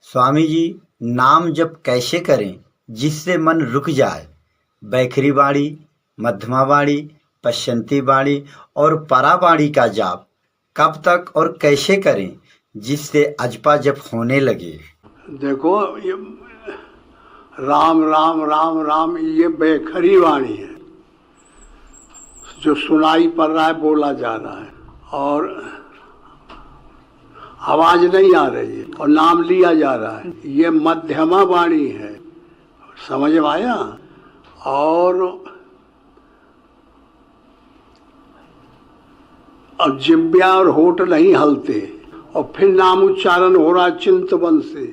स्वामी जी, नाम जप कैसे करें जिससे मन रुक जाए? बैखरी बाड़ी, मध्यमा बाड़ी, पश्चंती बाड़ी और परा बाड़ी का जाप कब तक और कैसे करें जिससे अजपा जप होने लगे? देखो, ये राम राम राम राम ये बैखरी वाणी है जो सुनाई पड़ रहा है, बोला जा रहा है और आवाज नहीं आ रही है और नाम लिया जा रहा है। ये मध्यमा वाणी है, समझ में आया? और अब जिब्या और होठ नहीं हलते और फिर नाम उच्चारण हो रहा चिंतवन से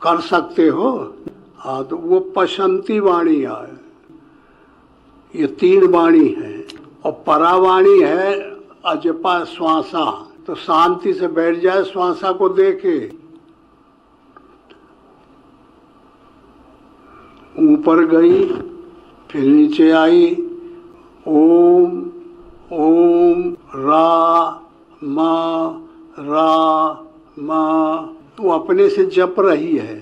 कर सकते हो। हाँ, तो वो पशंती वाणी है। ये 3 वाणी है और परावाणी है अजपा श्वासा। तो शांति से बैठ जाए, श्वासा को देखे, ऊपर गई फिर नीचे आई, ओम ओम रा मा वो अपने से जप रही है।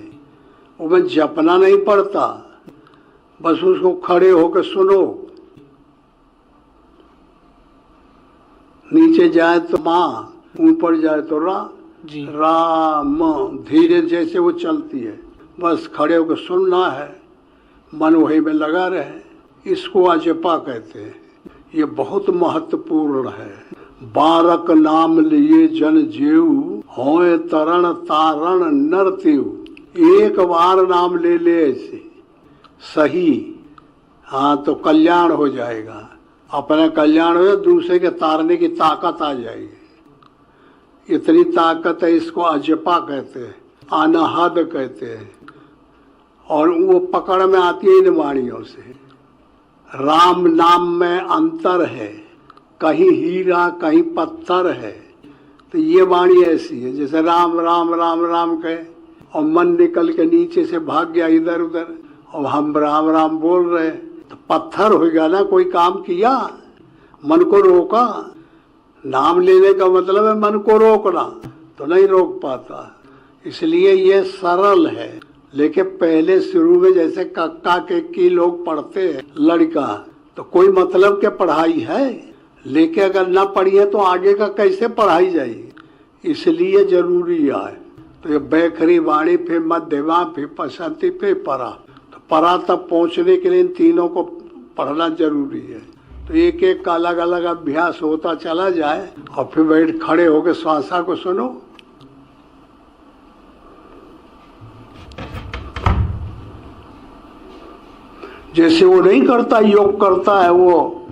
वो में जपना नहीं पड़ता, बस उसको खड़े होकर सुनो। नीचे जाए तो माँ, ऊपर जाए तो रा जी। राम धीरे जैसे वो चलती है, बस खड़े होकर सुनना है, मन वही में लगा रहे। इसको अजपा कहते हैं। ये बहुत महत्वपूर्ण है। बारक नाम लिए जन जेऊ होए तरण तारण नर तेऊ। एक बार नाम ले ले ऐसे सही, हाँ, तो कल्याण हो जाएगा। अपना कल्याण हो, दूसरे के तारने की ताकत आ जाएगी। इतनी ताकत है, इसको अजपा कहते हैं, अनहद कहते हैं। और वो पकड़ में आती है इन वाणियों से। राम नाम में अंतर है, कहीं हीरा कहीं पत्थर है। तो ये वाणी ऐसी है जैसे राम राम राम राम कहे और मन निकल के नीचे से भाग गया इधर उधर और हम राम राम बोल रहे, तो पत्थर हो गया ना। कोई काम किया, मन को रोका। नाम लेने का मतलब है मन को रोकना, तो नहीं रोक पाता। इसलिए ये सरल है। लेकिन पहले शुरू में जैसे कक्का के की लोग पढ़ते हैं लड़का, तो कोई मतलब के पढ़ाई है। लेकिन अगर ना पढ़ी है तो आगे का कैसे पढ़ाई जाएगी? इसलिए जरूरी है। तो ये बैखरी वाणी, फिर मध्यमा, फिर पशंती, फिर परा। तो परा तक पहुंचने के लिए इन तीनों को पढ़ना जरूरी है। तो एक एक का अलग अलग अभ्यास होता चला जाए और फिर बैठ खड़े होकर श्वासा को सुनो। जैसे वो नहीं करता, योग करता है वो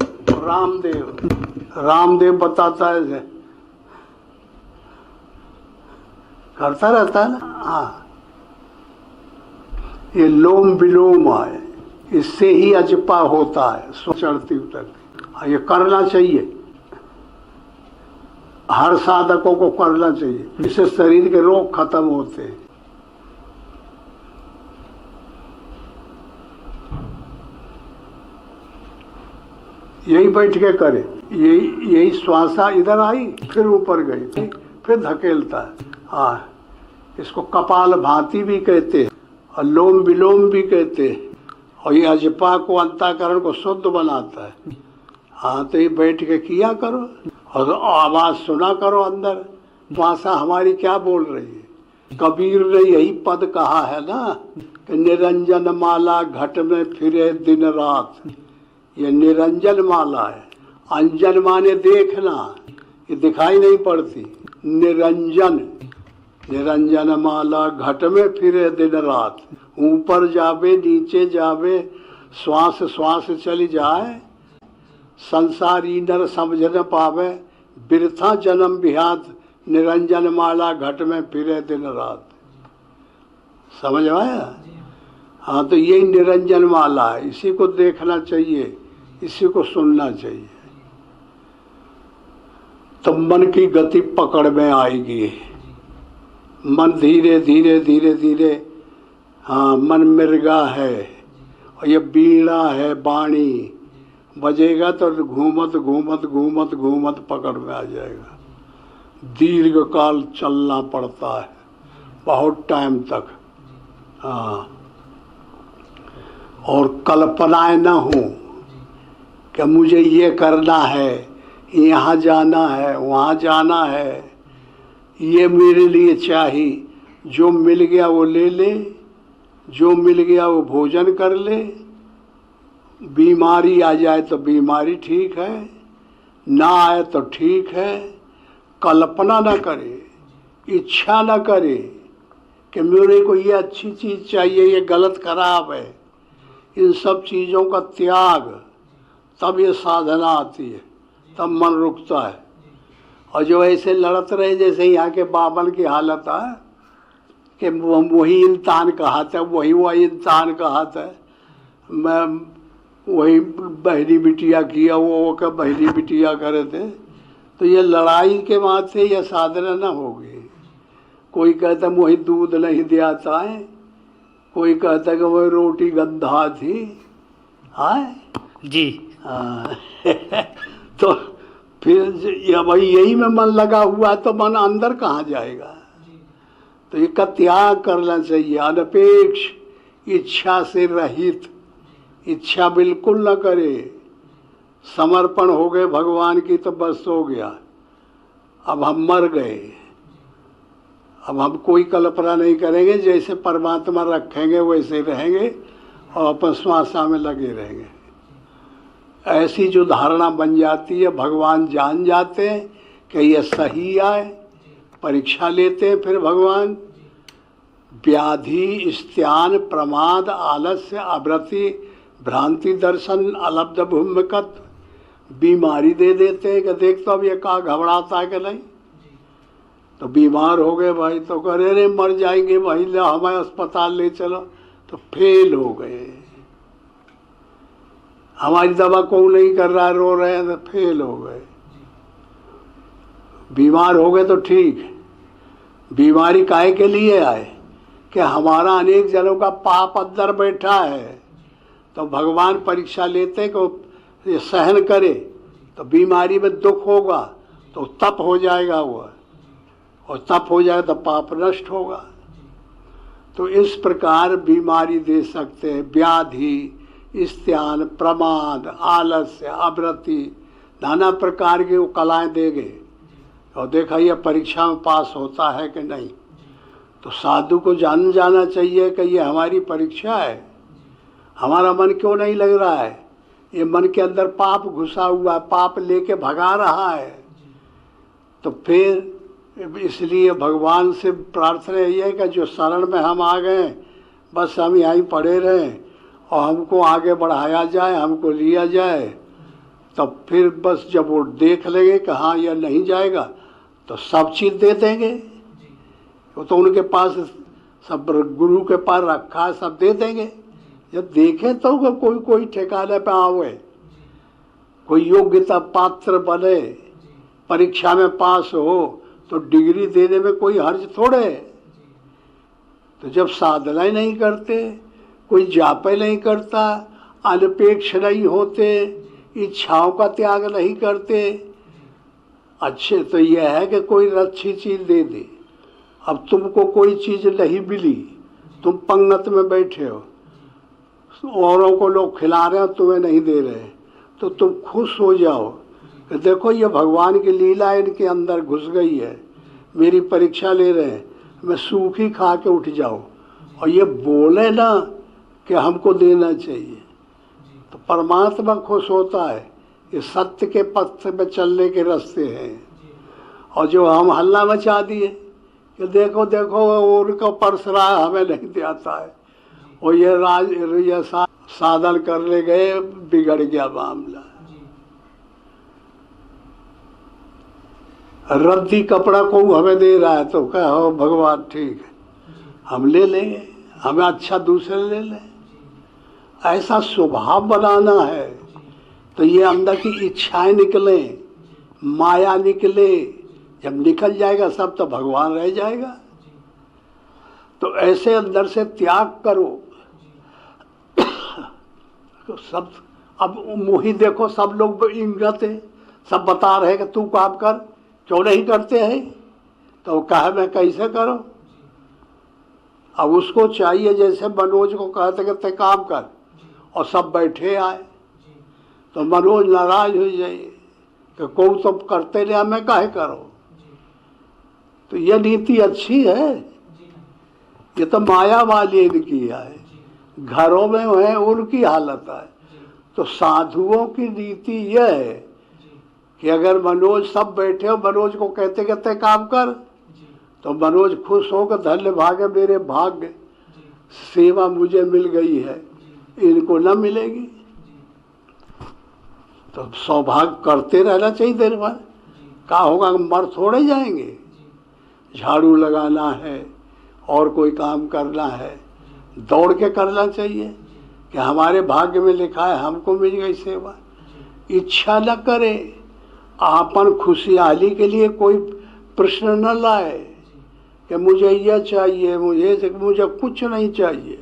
रामदेव बताता है, करता रहता है ना। हाँ, ये लोम विलोम है, इससे ही अजपा होता है, चढ़ती उतरती। ये करना चाहिए, हर साधकों को करना चाहिए। इससे शरीर के रोग खत्म होते हैं। यही बैठ के करे, यही श्वासा इधर आई फिर ऊपर गई फिर धकेलता है। हाँ, इसको कपाल भाती भी कहते हैं और लोम विलोम भी कहते हैं। और ये अजपा को, अंतःकरण को शुद्ध बनाता है। हाँ, तो ये बैठ के किया करो और आवाज सुना करो अंदर। श्वासा हमारी क्या बोल रही है? कबीर ने यही पद कहा है ना कि निरंजन माला घट में फिरे दिन रात। ये निरंजन माला है। अंजन माने देखना, ये दिखाई नहीं पड़ती। निरंजन, निरंजन माला घट में फिरे दिन रात। ऊपर जावे नीचे जावे, श्वास श्वास चली जाए। संसारी नर समझ न पावे, बिरथा जन्म बिहात। निरंजन माला घट में फिरे दिन रात। समझ आया? हाँ, तो यही निरंजन माला है। इसी को देखना चाहिए, इसी को सुनना चाहिए, तो मन की गति पकड़ में आएगी। मन धीरे धीरे धीरे धीरे, हाँ, मन मृगा है और ये बीड़ा है, बाणी बजेगा तो घूमत घूमत घूमत घूमत पकड़ में आ जाएगा। दीर्घ काल चलना पड़ता है, बहुत टाइम तक। हाँ, और कल्पनाएं न हो कि मुझे ये करना है, यहाँ जाना है, वहाँ जाना है, ये मेरे लिए चाहिए। जो मिल गया वो ले ले, जो मिल गया वो भोजन कर ले। बीमारी आ जाए तो बीमारी ठीक है, ना आए तो ठीक है। कल्पना न करे, इच्छा न करे कि मेरे को ये अच्छी चीज़ चाहिए, ये गलत खराब है। इन सब चीज़ों का त्याग, तब ये साधना आती है, तब मन रुकता है। और जो ऐसे लड़त रहे जैसे यहाँ के बाबन की हालत है कि वही इंसान का हाथ है, वही इंसान का हाथ है। मैं वही बहरी बिटिया किया, वो का बहरी बिटिया करे थे। तो ये लड़ाई के बाद से यह साधना न होगी। कोई कहता वही दूध नहीं दियाता है, कोई कहता कि वही रोटी गंधा थी। हाँ जी। हाँ तो फिर भाई यही में मन लगा हुआ है तो मन अंदर कहाँ जाएगा। तो ये का त्याग करना चाहिए, अनपेक्ष, इच्छा से रहित। इच्छा बिल्कुल न करे, समर्पण हो गए भगवान की तो बस हो गया। अब हम मर गए, अब हम कोई कल्पना नहीं करेंगे, जैसे परमात्मा रखेंगे वैसे रहेंगे और अपन श्वासा में लगे रहेंगे। ऐसी जो धारणा बन जाती है, भगवान जान जाते हैं कि यह सही आए, परीक्षा लेते हैं। फिर भगवान व्याधि, स्त्यान, प्रमाद, आलस्य, अवृत्ति, भ्रांति, दर्शन, अलब्ध भूमिकत, बीमारी दे देते हैं कि देख तो अब ये कहाँ घबराता है कि नहीं। तो बीमार हो गए भाई तो कह रहे मर जाएंगे भाई, ले हमें अस्पताल ले चलो। तो फेल हो गए, हमारी दवा कोई नहीं कर रहा है, रो रहे हैं, तो फेल हो गए। बीमार हो गए तो ठीक, बीमारी काहे के लिए आए कि हमारा अनेक जनों का पाप अंदर बैठा है। तो भगवान परीक्षा लेते कि ये सहन करे, तो बीमारी में दुख होगा तो तप हो जाएगा वो, और तप हो जाएगा तो पाप नष्ट होगा। तो इस प्रकार बीमारी दे सकते हैं, व्याधि, स्त्यान, प्रमाद, आलस्य, अवृत्ति, नाना प्रकार की वो कलाएं देंगे। और देखा ये परीक्षा में पास होता है कि नहीं। तो साधु को जान जाना चाहिए कि ये हमारी परीक्षा है, हमारा मन क्यों नहीं लग रहा है। ये मन के अंदर पाप घुसा हुआ है, पाप लेके भगा रहा है। तो फिर इसलिए भगवान से प्रार्थना यही है कि जो शरण में हम आ गए, बस हम यहीं पड़े रहें और हमको आगे बढ़ाया जाए, हमको लिया जाए। तब फिर बस जब वो देख लेंगे कि हाँ यह नहीं जाएगा, तो सब चीज़ दे देंगे। वो तो उनके पास सब गुरु के पास रखा है, सब दे देंगे। जब देखें तो कोई ठिकाने पे आवे, कोई योग्यता पात्र बने, परीक्षा में पास हो, तो डिग्री देने में कोई हर्ज थोड़े है। तो जब साधना ही नहीं करते, कोई जापे नहीं करता, अनपेक्ष नहीं होते, इच्छाओं का त्याग नहीं करते, अच्छे तो यह है कि कोई अच्छी चीज़ दे दे। अब तुमको कोई चीज़ नहीं मिली, तुम पंगत में बैठे हो, औरों को लोग खिला रहे हो, तुम्हें नहीं दे रहे, तो तुम खुश हो जाओ कि देखो ये भगवान की लीला इनके अंदर घुस गई है, मेरी परीक्षा ले रहे हैं, मैं सूखी खा के उठ जाऊँ। और ये बोले ना कि हमको देना चाहिए, तो परमात्मा खुश होता है। ये सत्य के पथ पे चलने के रास्ते हैं। और जो हम हल्ला मचा दिए कि देखो देखो उनको परस रहा है, हमें नहीं दियाता है, और ये साधन करने गए, बिगड़ गया मामला। रद्दी कपड़ा को हमें दे रहा है तो कहो भगवान ठीक है, हम ले लेंगे, हमें अच्छा दूसरे ले लें। ऐसा स्वभाव बनाना है। तो ये अंदर की इच्छाएं निकले, माया निकले, जब निकल जाएगा सब तो भगवान रह जाएगा। तो ऐसे अंदर से त्याग करो। तो सब अब मोही देखो, सब लोग इंगत है, सब बता रहे कि तू काम कर, क्यों नहीं करते हैं। तो कहा मैं कैसे करो, अब उसको चाहिए जैसे मनोज को कहते कहते काम कर, और सब बैठे आए, तो मनोज नाराज हो जाइए कि को तो करते नहीं, मैं काहे करो। तो यह नीति अच्छी है, ये तो माया वाली इनकी है, घरों में है उनकी हालत है। तो साधुओं की नीति यह है कि अगर मनोज सब बैठे हो, मनोज को कहते कहते काम कर, तो मनोज खुश होकर धन्य भागे मेरे भाग्य, सेवा मुझे मिल गई है, इनको न मिलेगी। तो सौभाग्य करते रहना चाहिए देर भर। क्या होगा, मर थोड़े जाएंगे। झाड़ू लगाना है और कोई काम करना है, दौड़ के करना चाहिए कि हमारे भाग्य में लिखा है हमको मिल गई सेवा। इच्छा न करे, आपन खुशहाली के लिए कोई प्रश्न न लाए कि मुझे यह चाहिए, मुझे कुछ नहीं चाहिए,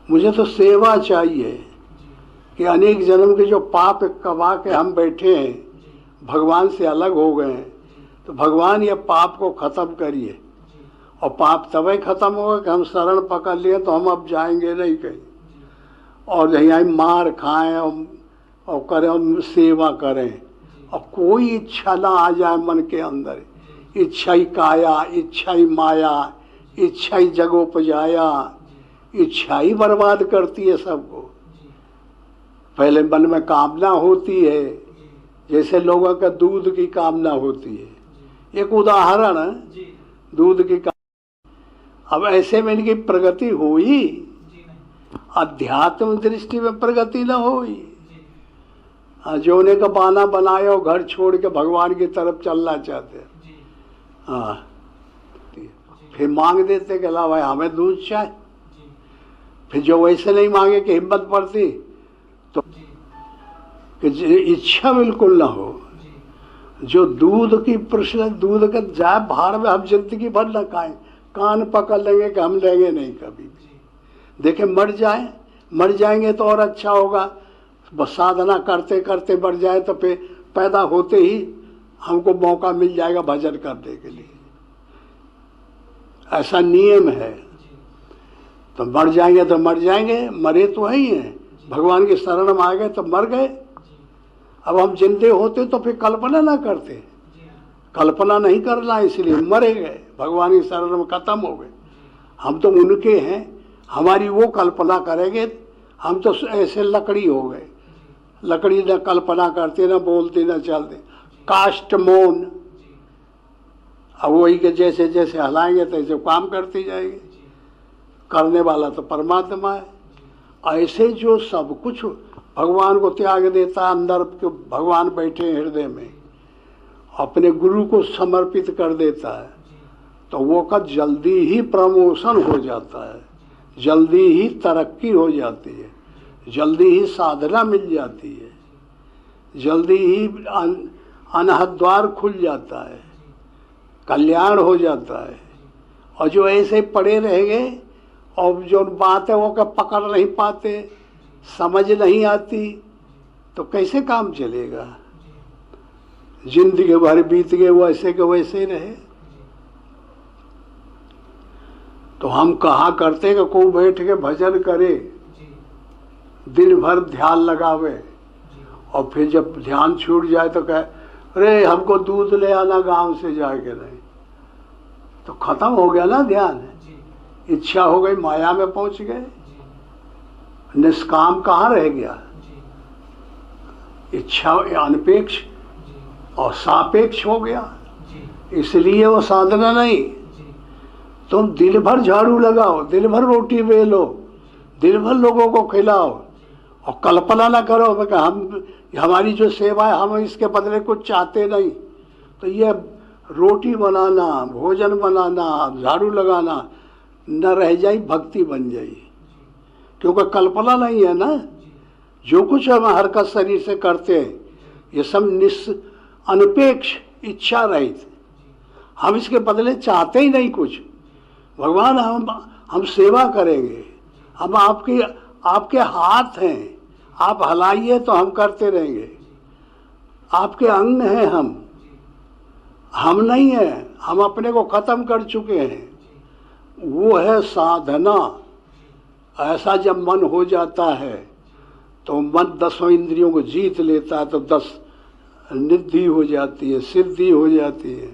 मुझे तो सेवा चाहिए। कि अनेक जन्म के जो पाप कमा के हम बैठे हैं, भगवान से अलग हो गए हैं, तो भगवान ये पाप को खत्म करिए। और पाप तभी खत्म होगा कि हम शरण पकड़ लिए, तो हम अब जाएंगे नहीं कहीं, और यहीं मार खाएं और करें, और सेवा करें, और कोई इच्छा ना आ जाए मन के अंदर। इच्छा ही काया, इच्छा ही माया, इच्छा ही जगोपजाया, इच्छा ही बर्बाद करती है सबको। पहले मन में कामना होती है, जैसे लोगों का दूध की कामना होती है। एक उदाहरण है दूध की कामना। अब ऐसे में इनकी प्रगति हुई, अध्यात्म दृष्टि में प्रगति न हुई। जोने का बहाना बनाए और घर छोड़ के भगवान की तरफ चलना चाहते। हाँ, फिर मांग देते कि ला भाई हमें दूध चाहिए। फिर जो वैसे नहीं मांगे कि हिम्मत पड़ती, तो कि इच्छा बिल्कुल ना हो। जो दूध की प्रश्न, दूध का जाए भाड़ में हम जिंदगी भर न खाएं, कान पकड़ लेंगे कि हम लेंगे नहीं कभी भी। देखें मर जाएंगे तो और अच्छा होगा। बस साधना करते करते मर जाए तो फिर पैदा होते ही हमको मौका मिल जाएगा भजन करने के लिए। ऐसा नियम है। तो मर जाएंगे तो मर जाएंगे, मरे तो है ही हैं। भगवान की शरण में आ गए तो मर गए। अब हम जिंदे होते तो फिर कल्पना ना करते, कल्पना नहीं करना, इसलिए मरे गए, भगवान की शरण में खत्म हो गए। हम तो उनके हैं, हमारी वो कल्पना करेंगे। हम तो ऐसे लकड़ी हो गए, लकड़ी न कल्पना करते, न बोलते, न चलते, काष्ठ मौन। अब वही के जैसे जैसे हलाएंगे तैसे काम करते जाएंगे। करने वाला तो परमात्मा है। ऐसे जो सब कुछ भगवान को त्याग देता है, अंदर के भगवान बैठे हृदय में, अपने गुरु को समर्पित कर देता है, तो वो का जल्दी ही प्रमोशन हो जाता है, जल्दी ही तरक्की हो जाती है, जल्दी ही साधना मिल जाती है, जल्दी ही अनहद द्वार खुल जाता है, कल्याण हो जाता है। और जो ऐसे पड़े रहेंगे और जो बात है वो का पकड़ नहीं पाते, समझ नहीं आती, तो कैसे काम चलेगा। जिंदगी भर बीत गए वैसे के वैसे रहे। तो हम कहा करते कि कोई बैठ के भजन करे, दिन भर ध्यान लगावे, और फिर जब ध्यान छूट जाए तो कहे अरे हमको दूध ले आना गांव से जाके। नहीं तो खत्म हो गया ना ध्यान, इच्छा हो गई, माया में पहुंच गए, निष्काम कहाँ रह गया। इच्छा अनपेक्ष और सापेक्ष हो गया, इसलिए वो साधना नहीं। तुम दिन भर झाड़ू लगाओ, दिन भर रोटी बेलो, दिन भर लोगों को खिलाओ, और कल्पना ना करो कि हम हमारी जो सेवा है हम इसके बदले कुछ चाहते नहीं। तो ये रोटी बनाना, भोजन बनाना, झाड़ू लगाना न रह जाए, भक्ति बन जाए। क्योंकि कल्पना नहीं है ना। जो कुछ हम हरकत शरीर से करते हैं ये सब अनपेक्ष इच्छा रहित, हम इसके बदले चाहते ही नहीं कुछ। भगवान हम सेवा करेंगे, हम आपके हाथ हैं, आप हलाइए तो हम करते रहेंगे। आपके अंग हैं हम नहीं हैं, हम अपने को खत्म कर चुके हैं। वो है साधना। ऐसा जब मन हो जाता है तो मन 10 इंद्रियों को जीत लेता है, तो 10 निधि हो जाती है, सिद्धि हो जाती है,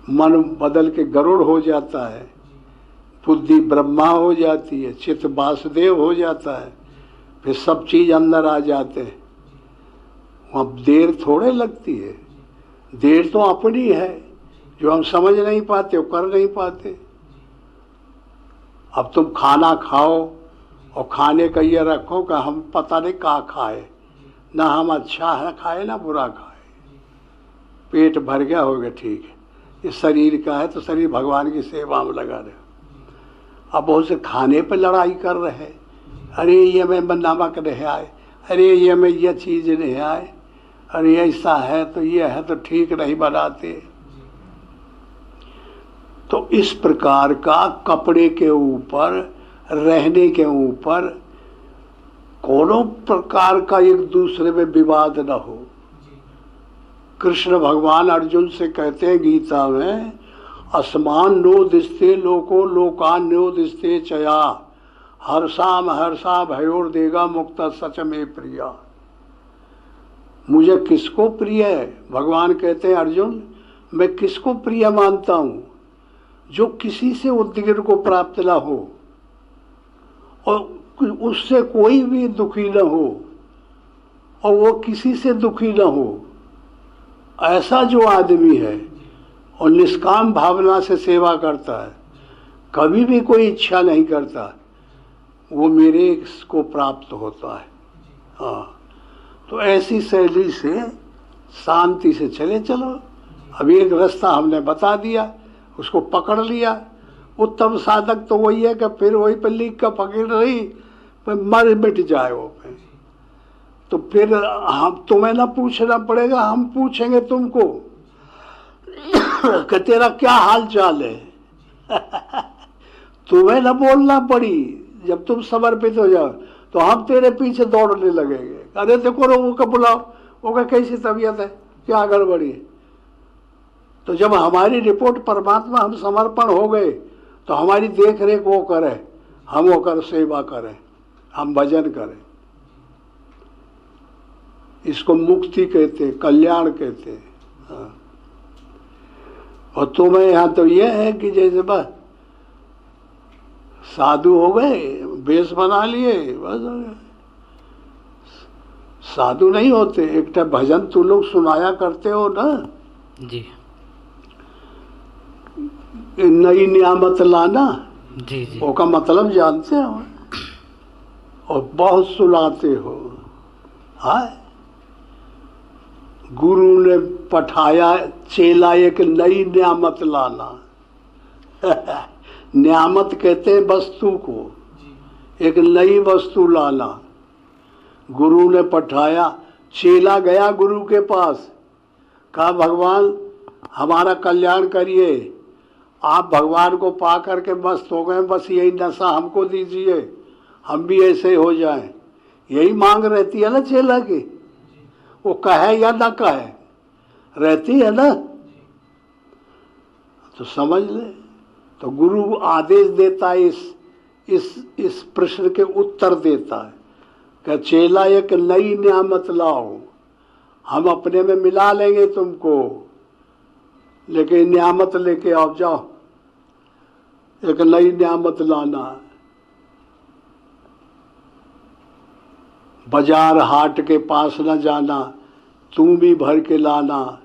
मन बदल के गरुड़ हो जाता है, बुद्धि ब्रह्मा हो जाती है, चित्त वासुदेव हो जाता है, फिर सब चीज अंदर आ जाते हैं। अब देर थोड़े लगती है, देर तो अपनी है, जो हम समझ नहीं पाते, वो कर नहीं पाते। अब तुम खाना खाओ और खाने का ये रखो कि हम पता नहीं कहाँ खाए, ना हम अच्छा है खाए ना बुरा खाए, पेट भर गया हो गया, ठीक है। ये शरीर का है तो शरीर भगवान की सेवा में लगा रहे। अब बहुत से खाने पर लड़ाई कर रहे हैं, अरे ये में नमक नहीं आए, अरे ये में ये चीज़ नहीं आए, अरे ऐसा है तो ये है तो ठीक नहीं बनाते। तो इस प्रकार का कपड़े के ऊपर, रहने के ऊपर कोनो प्रकार का एक दूसरे में विवाद न हो। कृष्ण भगवान अर्जुन से कहते हैं गीता में, असमान नो दिस्ते लोको लोकान नो दिस्ते चया, हर्षा भयोर देगा मुक्ता सच में प्रिया। मुझे किसको प्रिय है? भगवान कहते हैं अर्जुन, मैं किसको प्रिय मानता हूँ? जो किसी से उद्गिर को प्राप्त न हो और उससे कोई भी दुखी न हो और वो किसी से दुखी न हो। ऐसा जो आदमी है और निष्काम भावना से सेवा करता है, कभी भी कोई इच्छा नहीं करता, वो मेरे को प्राप्त होता है। हाँ, तो ऐसी शैली से शांति से चलो। अब एक रास्ता हमने बता दिया, उसको पकड़ लिया। उत्तम साधक तो वही है कि फिर वही पर लिख का पकड़ रही, पर मर मिट जाए वो पे। तो फिर हम तुम्हें ना पूछना पड़ेगा, हम पूछेंगे तुमको कि तेरा क्या हाल चाल है। तुम्हें ना बोलना पड़ी। जब तुम समर्पित हो जाओ तो हम तेरे पीछे दौड़ने लगेंगे, अरे देखो वो का बुलाओ, वो का कैसी तबीयत है, क्या गड़बड़ी है। तो जब हमारी रिपोर्ट परमात्मा, हम समर्पण हो गए, तो हमारी देख रेख वो करे, हम वो कर सेवा करें, हम भजन करें। इसको मुक्ति कहते, कल्याण कहते। हाँ। और तुम्हें यहाँ तो ये है कि जैसे बस साधु हो गए, वेश बना लिए, बस हो गए। साधु नहीं होते। एक भजन तुम लोग सुनाया करते हो ना जी नई नियामत लाना, जी जी, वो का मतलब जानते हो और बहुत सुनाते हो। हाँ, गुरु ने पठाया चेला एक नई नियामत लाना। नियामत कहते हैं वस्तु को, एक नई वस्तु लाना। गुरु ने पठाया, चेला गया गुरु के पास, कहा भगवान हमारा कल्याण करिए, आप भगवान को पा करके मस्त हो गए, बस यही नशा हमको दीजिए, हम भी ऐसे हो जाएं। यही मांग रहती है ना चेला की, वो कहे या ना कहे, रहती है ना। तो समझ ले, तो गुरु आदेश देता है, इस प्रश्न के उत्तर देता है कि चेला एक नई नियामत लाओ, हम अपने में मिला लेंगे तुमको, लेकिन नियामत लेके आओ, जाओ एक नई नियामत लाना। बाजार हाट के पास न जाना, तुम भी भर के लाना।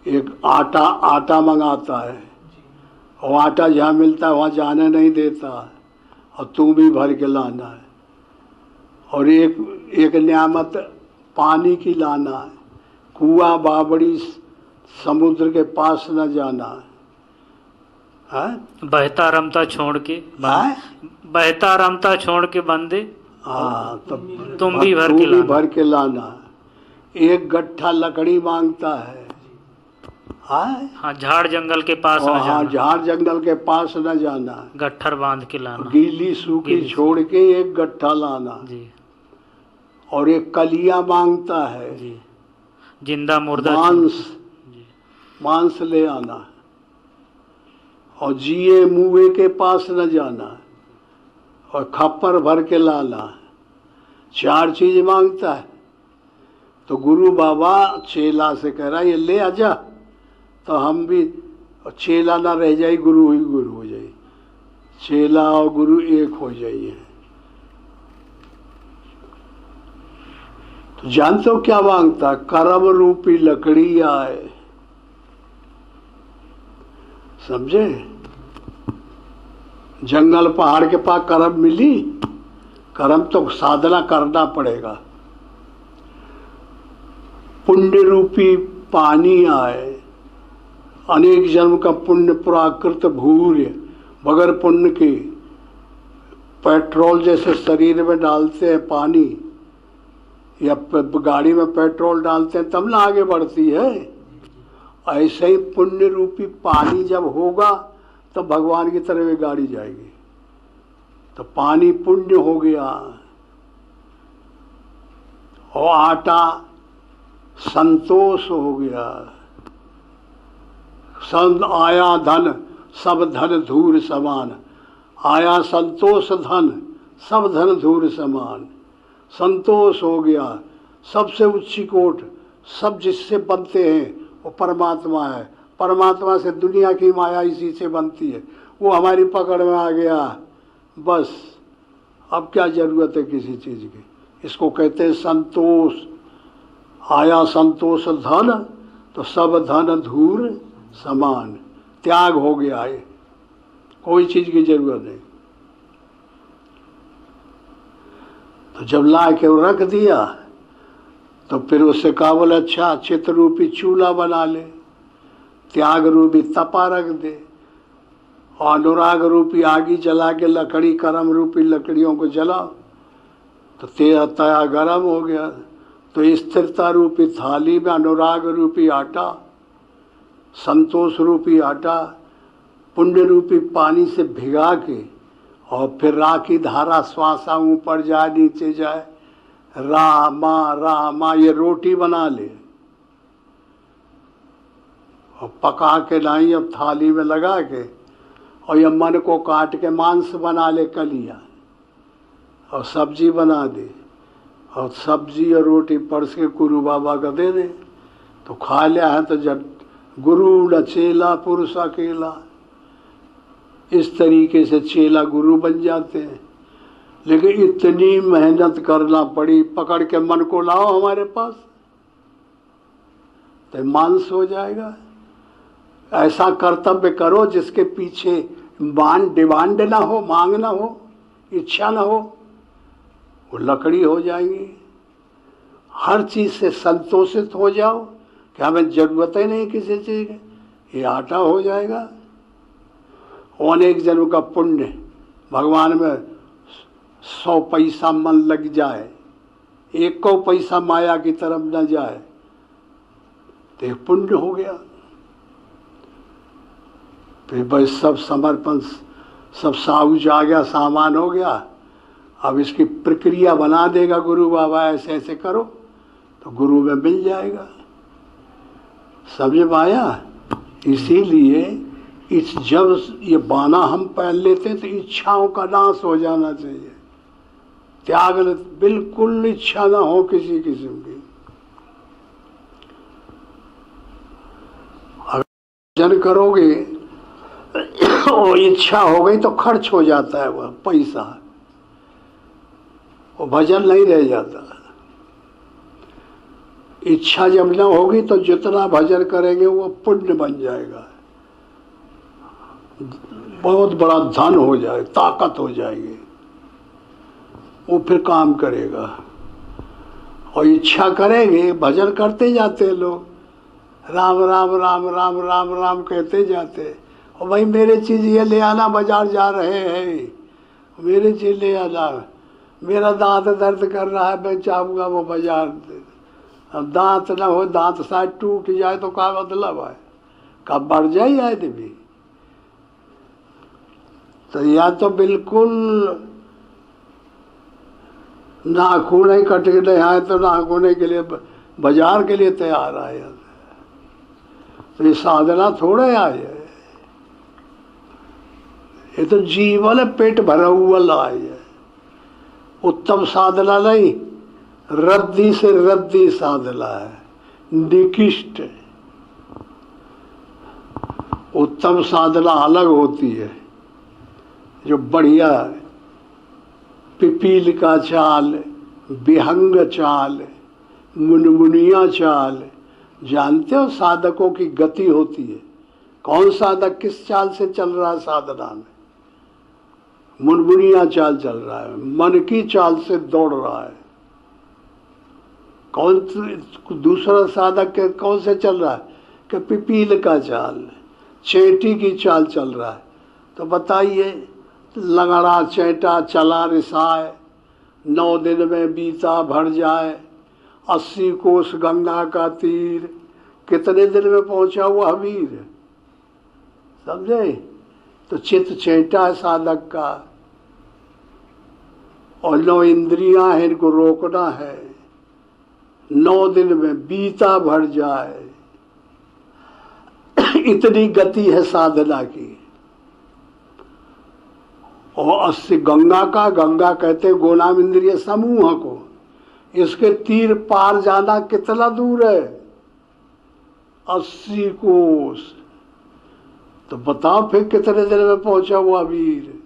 एक आटा मंगाता है और आटा जहाँ मिलता है वहाँ जाने नहीं देता, और तुम भी भर के लाना है। और एक नियामत पानी की लाना है, कुआं बावड़ी समुद्र के पास न जाना है। बहता रमता छोड़ के बहता रमता छोड़ के बंदे। हाँ, तो तुम भी भर के लाना। एक गट्ठा लकड़ी मांगता है। हाँ, झाड़ जंगल के पास न जाना। हाँ, झाड़ जंगल के पास न जाना, गट्ठर बांध के लाना, गीली सूखी छोड़ के एक गट्ठा लाना जी। और एक कलिया मांगता है जी, जिंदा मुर्दा मांस ले आना। और जिए मुए के पास न जाना और खप्पर भर के लाना, 4 चीज मांगता है। तो गुरु बाबा चेला से कह रहा है ये ले आजा, तो हम भी चेला ना रह जाए, गुरु ही गुरु हो जाए, चेला और गुरु एक हो जाइए। तो जानते हो क्या मांगता? कर्म रूपी लकड़ी आए, समझे? जंगल पहाड़ के पास कर्म मिली, कर्म तो साधना करना पड़ेगा। पुण्य रूपी पानी आए, अनेक जन्म का पुण्य प्राकृत भूर्य, बगैर पुण्य के पेट्रोल जैसे शरीर में डालते हैं पानी, या गाड़ी में पेट्रोल डालते हैं तब ना आगे बढ़ती है, ऐसे ही पुण्य रूपी पानी जब होगा तो भगवान की तरफ ये गाड़ी जाएगी। तो पानी पुण्य हो गया, और आटा संतोष हो गया। संत आया धन सब धन धूर समान, आया संतोष धन सब धन धूर समान। संतोष हो गया, सबसे ऊंची कोट, सब जिससे बनते हैं वो परमात्मा है। परमात्मा से दुनिया की माया इसी से बनती है, वो हमारी पकड़ में आ गया, बस अब क्या जरूरत है किसी चीज की। इसको कहते हैं संतोष। आया संतोष धन तो सब धन धूर समान, त्याग हो गया है, कोई चीज की जरूरत नहीं। तो जब ला के रख दिया तो फिर उससे कहा, बोले अच्छा चित्त रूपी चूल्हा बना ले, त्याग रूपी तपा रख दे, और अनुराग रूपी आगी जला के लकड़ी, कर्म रूपी लकड़ियों को जलाओ तो तेरा तया गर्म हो गया। तो स्थिरता रूपी थाली में अनुराग रूपी आटा, संतोष रूपी आटा, पुण्य रूपी पानी से भिगा के, और फिर रा की धारा श्वासा ऊपर जाए नीचे जाए, रामा रामा ये रोटी बना ले और पका के लाई अब थाली में लगा के, और ये मन को काट के मांस बना ले कलिया, और सब्जी बना दे, और सब्जी और रोटी परस के गुरु बाबा का दे दे, तो खा लिया है। तो जब गुरु न चेला पुरुष अकेला, इस तरीके से चेला गुरु बन जाते हैं। लेकिन इतनी मेहनत करना पड़ी, पकड़ के मन को लाओ हमारे पास तो मांस हो जाएगा। ऐसा कर्तव्य करो जिसके पीछे डिमांड ना हो, मांग ना हो, इच्छा ना हो, वो लकड़ी हो जाएगी। हर चीज से संतोषित हो जाओ कि हमें जरूरत ही नहीं किसी चीज की, ये आटा हो जाएगा। अनेक जन्म का पुण्य भगवान में 100 पैसा मन लग जाए, 1 को पैसा माया की तरफ न जाए, तो एक पुण्य हो गया। फिर बस सब समर्पण, सब साउज आ गया, सामान हो गया। अब इसकी प्रक्रिया बना देगा गुरु बाबा, ऐसे ऐसे करो तो गुरु में मिल जाएगा। समझ में आया? इसीलिए जब ये बाना हम पहन लेते हैं तो इच्छाओं का नाश हो जाना चाहिए, त्याग, बिल्कुल इच्छा ना हो किसी किस्म की। अगर भजन करोगे और इच्छा हो गई तो खर्च हो जाता है वह पैसा, वो भजन नहीं रह जाता। इच्छा जब ना होगी तो जितना भजन करेंगे वो पुण्य बन जाएगा, बहुत बड़ा धन हो जाए, ताकत हो जाएगी, वो फिर काम करेगा। और इच्छा करेंगे, भजन करते जाते हैं लोग, राम राम राम राम राम राम कहते जाते, और भाई मेरे चीज़ ये ले आना, बाजार जा रहे हैं मेरे चीज़ ले आना, मेरा दांत दर्द कर रहा है मैं चाहूँगा वो बाजार दे। अब दांत ना हो, दांत शायद टूट जाए तो क्या मतलब है, कब बढ़ जाए आदमी। तो या तो बिल्कुल नाखून ही कट के नहीं आए तो नाखून के लिए बाजार के लिए तैयार आए, तो ये साधना थोड़े आए है। ये तो जीवन पेट भरा हुआ लाए है, उत्तम साधना नहीं, रद्दी से रद्दी साधना है, निकृष्ट। उत्तम साधना अलग होती है, जो बढ़िया पिपील का चाल, विहंग चाल, मुनमुनिया चाल, जानते हो साधकों की गति होती है। कौन साधक किस चाल से चल रहा है साधना में? मुनमुनिया चाल चल रहा है, मन की चाल से दौड़ रहा है। कौन दूसरा साधक के कौन से चल रहा है? कि पिपील का चाल, चेटी की चाल चल रहा है। तो बताइए, लगड़ा चेटा चला रिसाए, 9 दिन में बीता भर जाए, 80 कोस गंगा का तीर, कितने दिन में पहुंचा हुआ वीर? समझे? तो चित्त चेटा है साधक का, और 9 इंद्रियां हैं, इनको रोकना है। 9 दिन में बीता भर जाए, इतनी गति है साधना की। और 80 गंगा कहते हैं गोलाम इंद्रिय समूह को, इसके तीर पार जाना कितना दूर है? 80 कोस। तो बताओ फिर कितने दिन में पहुंचा हुआ वीर?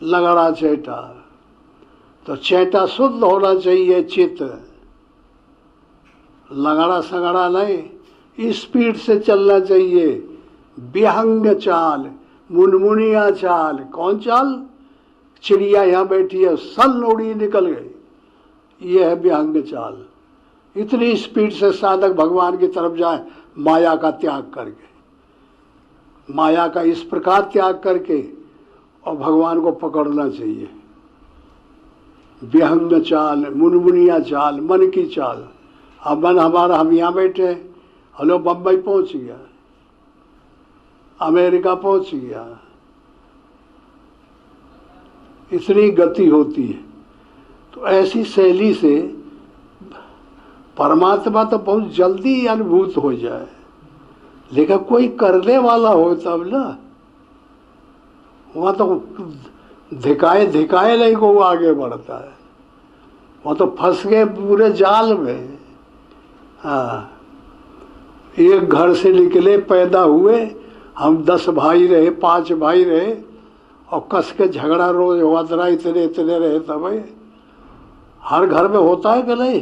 लगड़ा चेटा। तो चेटा शुद्ध होना चाहिए चित्त, लगड़ा सगड़ा नहीं, स्पीड से चलना चाहिए। विहंग चाल, मुनमुनिया चाल। कौन चाल? चिड़िया यहाँ बैठी है, सल उड़ी निकल गई, ये है विहंग चाल। इतनी स्पीड से साधक भगवान की तरफ जाए, माया का त्याग करके, माया का इस प्रकार त्याग करके, और भगवान को पकड़ना चाहिए। विहंग चाल, मुनमुनिया चाल, मन की चाल। अब मन हमारा, हम यहाँ बैठे, हेलो बम्बई पहुंच गया, अमेरिका पहुंच गया, इतनी गति होती है। तो ऐसी शैली से परमात्मा तो बहुत जल्दी अनुभूत हो जाए, लेकिन कोई करने वाला हो तब ना। वहाँ तो धिकाए नहीं को आगे बढ़ता है, वहाँ तो फंस गए पूरे जाल में। हाँ, एक घर से निकले, पैदा हुए, हम 10 भाई रहे, 5 भाई रहे, और कस के झगड़ा रोज होता रहा, इतने रहे। तब हर घर में होता है कि नहीं?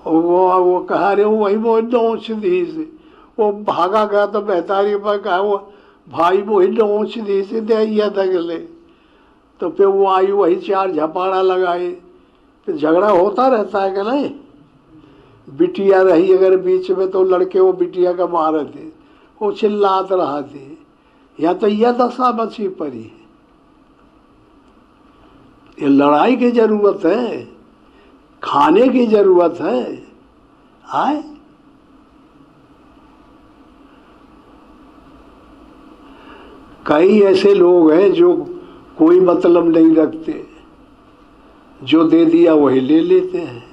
वो कहा रे वही वो नोच दी से, वो भागा गया तो बेहतारी पर कहा वो भाई वही नोच दी से दे दगले। तो फिर वो आई, वही 4 झपाड़ा लगाए, फिर झगड़ा होता रहता है कि नहीं? बिटिया रही अगर बीच में, तो लड़के वो बिटिया का मारे थे, वो चिल्लात रहा थे। या तो यह दशा बची पड़ी है। ये लड़ाई की जरूरत है, खाने की जरूरत है। आए कई ऐसे लोग हैं जो कोई मतलब नहीं रखते, जो दे दिया वही ले लेते हैं।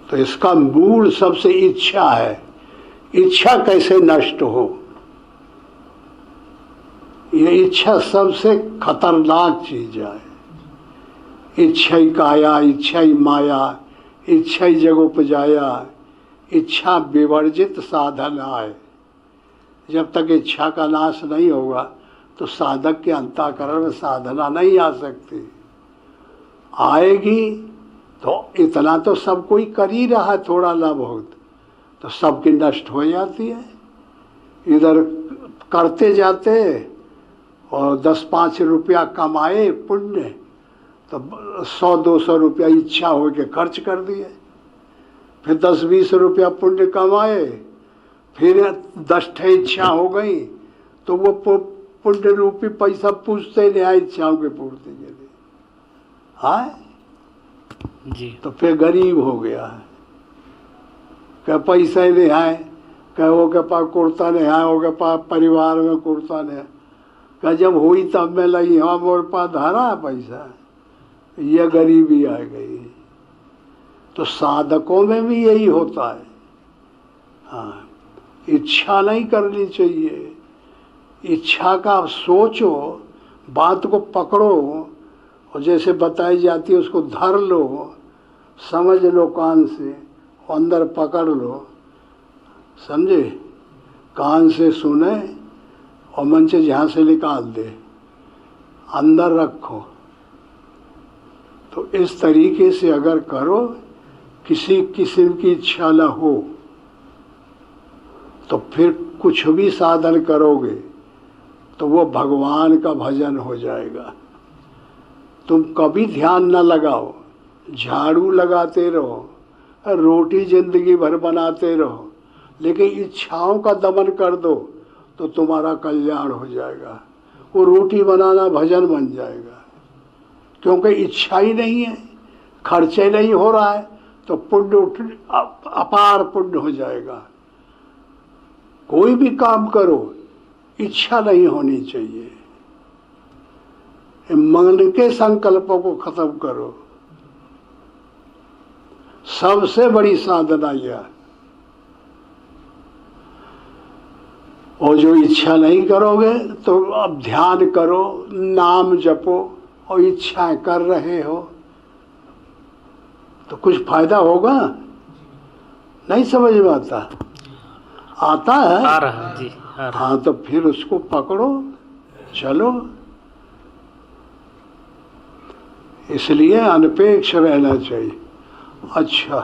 तो इसका मूल सबसे इच्छा है। इच्छा कैसे नष्ट हो? ये इच्छा सबसे खतरनाक चीज है। इच्छा ही काया, इच्छा ही माया, इच्छा ही जगोपजाया, इच्छा विवर्जित साधना है। जब तक इच्छा का नाश नहीं होगा तो साधक के अंतःकरण में साधना नहीं आ सकती। आएगी तो इतना तो सब कोई कर ही रहा है, थोड़ा ना बहुत, तो सबकी नष्ट हो जाती है। इधर करते जाते और 10-5 रुपया कमाए पुण्य, तो 100-200 रुपया इच्छा हो के खर्च कर दिए। फिर 10-20 रुपया पुण्य कमाए, फिर 10 इच्छा हो गई, तो वो पुण्य रूपी पैसा पूछते नहीं आए इच्छाओं की पूर्ति के लिए। हाँ जी। तो फिर गरीब हो गया है। क्या पैसा ही नहीं आए, क्या वो के पास कुर्ता नहीं आए, वो के पास परिवार में कुर्ता नहीं आए। क्या जब हुई तब में लगी, हाँ मोर पास धरा है पैसा, ये गरीबी आ गई। तो साधकों में भी यही होता है। हाँ, इच्छा नहीं करनी चाहिए। इच्छा का आप सोचो, बात को पकड़ो और जैसे बताई जाती है उसको धर लो, समझ लो कान से, अंदर पकड़ लो, समझे? कान से सुने और मन से जहाँ से निकाल दे, अंदर रखो। तो इस तरीके से अगर करो, किसी किस्म की इच्छा न हो, तो फिर कुछ भी साधन करोगे तो वो भगवान का भजन हो जाएगा। तुम कभी ध्यान न लगाओ, झाड़ू लगाते रहो, रोटी जिंदगी भर बनाते रहो, लेकिन इच्छाओं का दमन कर दो तो तुम्हारा कल्याण हो जाएगा। वो रोटी बनाना भजन बन जाएगा, क्योंकि इच्छा ही नहीं है, खर्चे नहीं हो रहा है, तो पुण्य अपार पुण्य हो जाएगा। कोई भी काम करो, इच्छा नहीं होनी चाहिए। मन के संकल्पों को खत्म करो, सबसे बड़ी साधना यह। और जो इच्छा नहीं करोगे तो अब ध्यान करो, नाम जपो, और इच्छाएं कर रहे हो तो कुछ फायदा होगा? नहीं समझ में आता है? आ रहा है जी, आ रहा। हाँ, तो फिर उसको पकड़ो, चलो। इसलिए अनपेक्ष रहना चाहिए। अच्छा।